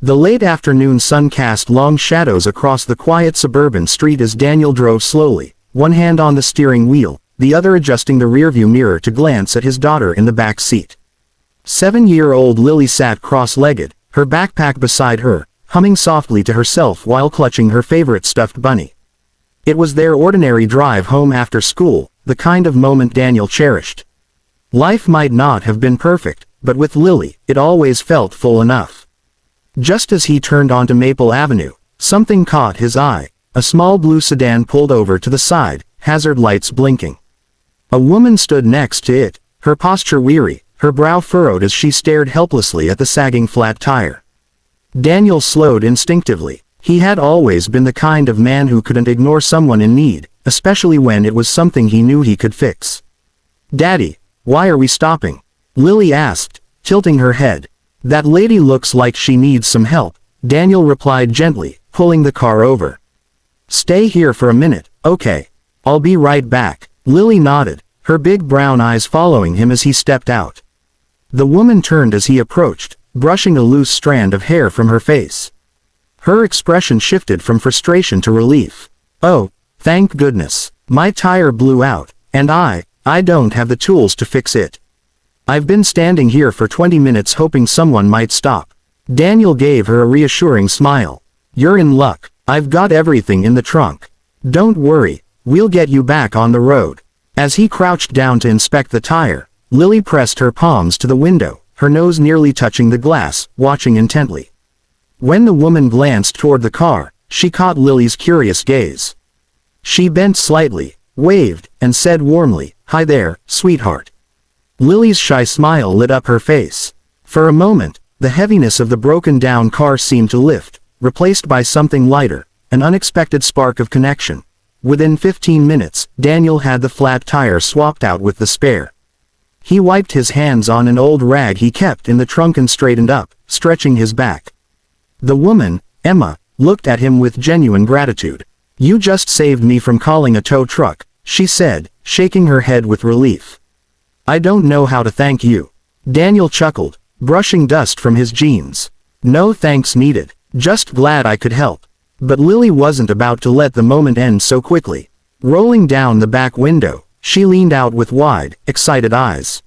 The late afternoon sun cast long shadows across the quiet suburban street as Daniel drove slowly, one hand on the steering wheel, the other adjusting the rearview mirror to glance at his daughter in the back seat. 7-year-old Lily sat cross-legged, her backpack beside her, humming softly to herself while clutching her favorite stuffed bunny. It was their ordinary drive home after school, the kind of moment Daniel cherished. Life might not have been perfect, but with Lily, it always felt full enough. Just as he turned onto Maple Avenue, something caught his eye. A small blue sedan pulled over to the side, hazard lights blinking. A woman stood next to it, her posture weary, her brow furrowed as she stared helplessly at the sagging flat tire. Daniel slowed instinctively. He had always been the kind of man who couldn't ignore someone in need, especially when it was something he knew he could fix. "Daddy, why are we stopping?" Lily asked, tilting her head. "That lady looks like she needs some help," Daniel replied gently, pulling the car over. "Stay here for a minute, okay? I'll be right back." Lily nodded, her big brown eyes following him as he stepped out. The woman turned as he approached, brushing a loose strand of hair from her face. Her expression shifted from frustration to relief. "Oh, thank goodness. My tire blew out, and I don't have the tools to fix it. I've been standing here for 20 minutes hoping someone might stop." Daniel gave her a reassuring smile. "You're in luck. I've got everything in the trunk. Don't worry, we'll get you back on the road." As he crouched down to inspect the tire, Lily pressed her palms to the window, her nose nearly touching the glass, watching intently. When the woman glanced toward the car, she caught Lily's curious gaze. She bent slightly, waved, and said warmly, "Hi there, sweetheart." Lily's shy smile lit up her face. For a moment, the heaviness of the broken-down car seemed to lift, replaced by something lighter, an unexpected spark of connection. Within 15 minutes, Daniel had the flat tire swapped out with the spare. He wiped his hands on an old rag he kept in the trunk and straightened up, stretching his back. The woman, Emma, looked at him with genuine gratitude. "You just saved me from calling a tow truck," she said, shaking her head with relief. "I don't know how to thank you." Daniel chuckled, brushing dust from his jeans. "No thanks needed, just glad I could help." But Lily wasn't about to let the moment end so quickly. Rolling down the back window, she leaned out with wide, excited eyes.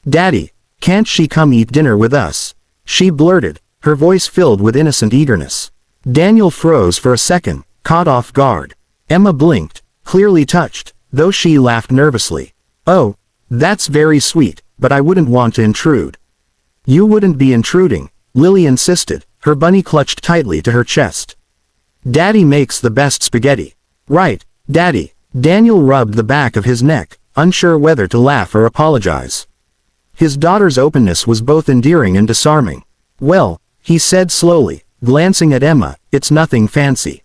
"Daddy, can't she come eat dinner with us?" she blurted, her voice filled with innocent eagerness. Daniel froze for a second, caught off guard. Emma blinked, clearly touched, though she laughed nervously. "Oh, that's very sweet, but I wouldn't want to intrude." "You wouldn't be intruding," Lily insisted, her bunny clutched tightly to her chest. "Daddy makes the best spaghetti." "Right, Daddy." Daniel rubbed the back of his neck, unsure whether to laugh or apologize. His daughter's openness was both endearing and disarming. "Well," he said slowly, glancing at Emma, "it's nothing fancy.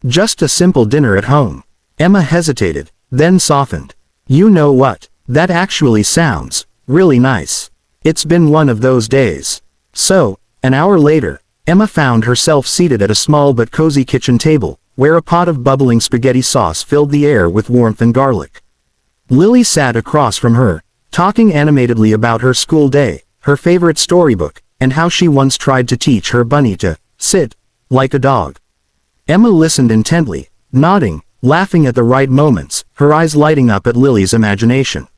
Just a simple dinner at home." Emma hesitated, then softened. "You know what? That actually sounds really nice. It's been one of those days." So, an hour later, Emma found herself seated at a small but cozy kitchen table, where a pot of bubbling spaghetti sauce filled the air with warmth and garlic. Lily sat across from her, talking animatedly about her school day, her favorite storybook, and how she once tried to teach her bunny to sit like a dog. Emma listened intently, nodding, laughing at the right moments, her eyes lighting up at Lily's imagination.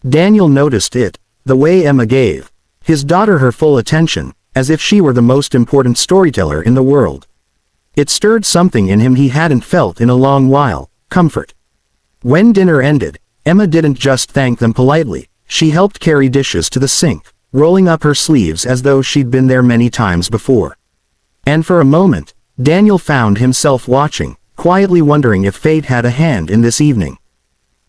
Daniel noticed it, the way Emma gave his daughter her full attention, as if she were the most important storyteller in the world. It stirred something in him he hadn't felt in a long while, comfort. When dinner ended, Emma didn't just thank them politely, she helped carry dishes to the sink, rolling up her sleeves as though she'd been there many times before. And for a moment, Daniel found himself watching, quietly wondering if fate had a hand in this evening.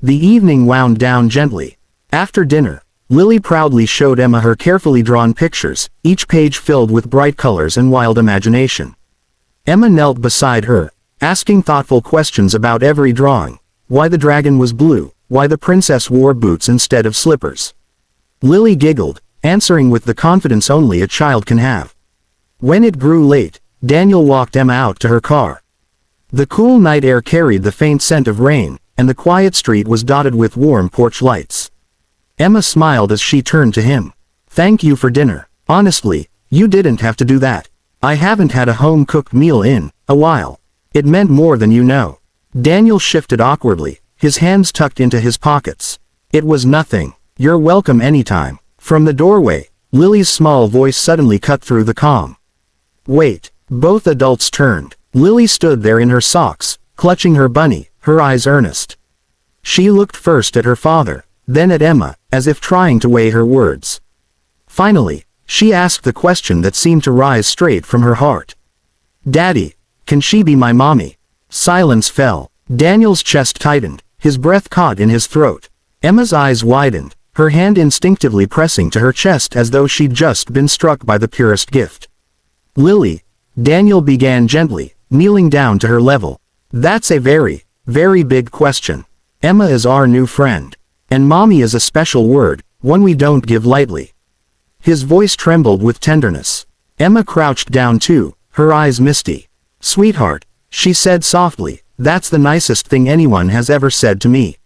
The evening wound down gently. After dinner, Lily proudly showed Emma her carefully drawn pictures, each page filled with bright colors and wild imagination. Emma knelt beside her, asking thoughtful questions about every drawing. Why the dragon was blue, why the princess wore boots instead of slippers. Lily giggled, answering with the confidence only a child can have. When it grew late, Daniel walked Emma out to her car. The cool night air carried the faint scent of rain, and the quiet street was dotted with warm porch lights. Emma smiled as she turned to him. "Thank you for dinner. Honestly, you didn't have to do that." I haven't had a home-cooked meal in a while. It meant more than you know. Daniel shifted awkwardly, his hands tucked into his pockets. It was nothing. You're welcome anytime. From the doorway, Lily's small voice suddenly cut through the calm. Wait. Both adults turned. Lily stood there in her socks, clutching her bunny, her eyes earnest. She looked first at her father, then at Emma, as if trying to weigh her words. Finally, she asked the question that seemed to rise straight from her heart. Daddy, can she be my mommy? Silence fell. Daniel's chest tightened, his breath caught in his throat. Emma's eyes widened, her hand instinctively pressing to her chest as though she'd just been struck by the purest gift. Lily, Daniel began gently, kneeling down to her level. That's a very, very big question. Emma is our new friend. And mommy is a special word, one we don't give lightly. His voice trembled with tenderness. Emma crouched down too, her eyes misty. Sweetheart, she said softly, that's the nicest thing anyone has ever said to me.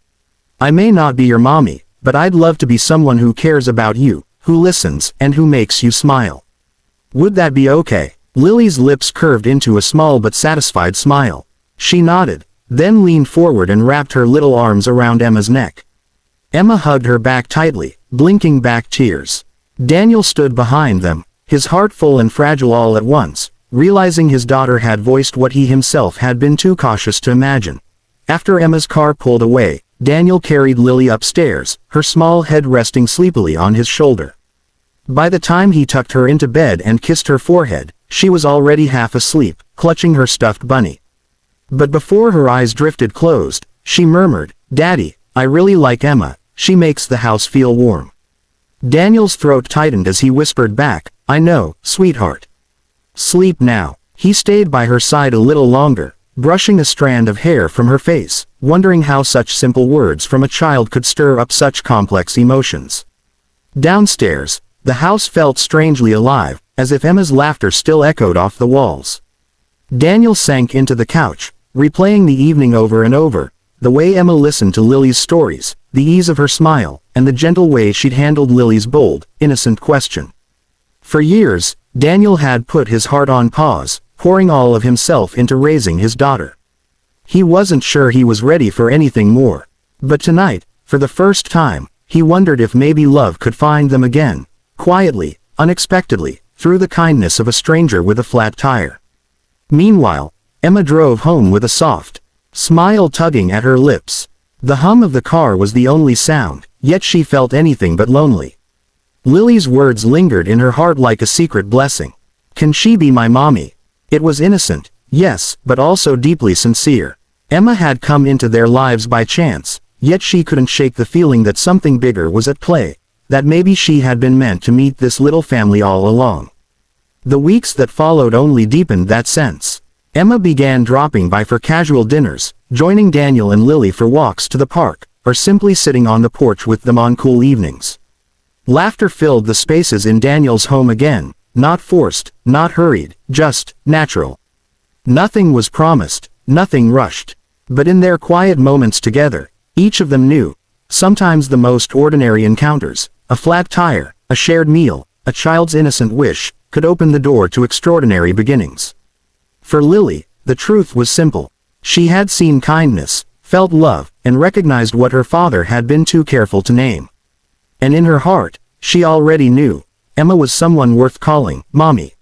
I may not be your mommy, but I'd love to be someone who cares about you, who listens, and who makes you smile. Would that be okay? Lily's lips curved into a small but satisfied smile. She nodded, then leaned forward and wrapped her little arms around Emma's neck. Emma hugged her back tightly, blinking back tears. Daniel stood behind them, his heart full and fragile all at once, realizing his daughter had voiced what he himself had been too cautious to imagine. After Emma's car pulled away, Daniel carried Lily upstairs, her small head resting sleepily on his shoulder. By the time he tucked her into bed and kissed her forehead, she was already half asleep, clutching her stuffed bunny. But before her eyes drifted closed, she murmured, Daddy, I really like Emma, she makes the house feel warm. Daniel's throat tightened as he whispered back, I know, sweetheart. Sleep now. He stayed by her side a little longer, brushing a strand of hair from her face, wondering how such simple words from a child could stir up such complex emotions. Downstairs, the house felt strangely alive, as if Emma's laughter still echoed off the walls. Daniel sank into the couch, replaying the evening over and over, the way Emma listened to Lily's stories, the ease of her smile, and the gentle way she'd handled Lily's bold, innocent question. For years, Daniel had put his heart on pause, pouring all of himself into raising his daughter. He wasn't sure he was ready for anything more. But tonight, for the first time, he wondered if maybe love could find them again, quietly, unexpectedly, through the kindness of a stranger with a flat tire. Meanwhile, Emma drove home with a soft smile tugging at her lips. The hum of the car was the only sound, yet she felt anything but lonely. Lily's words lingered in her heart like a secret blessing. Can she be my mommy? It was innocent, yes, but also deeply sincere. Emma had come into their lives by chance, yet she couldn't shake the feeling that something bigger was at play, that maybe she had been meant to meet this little family all along. The weeks that followed only deepened that sense. Emma began dropping by for casual dinners, joining Daniel and Lily for walks to the park, or simply sitting on the porch with them on cool evenings. Laughter filled the spaces in Daniel's home again, not forced, not hurried, just natural. Nothing was promised, nothing rushed. But in their quiet moments together, each of them knew, sometimes the most ordinary encounters, a flat tire, a shared meal, a child's innocent wish, could open the door to extraordinary beginnings. For Lily, the truth was simple. She had seen kindness, felt love, and recognized what her father had been too careful to name. And in her heart, she already knew, Emma was someone worth calling mommy.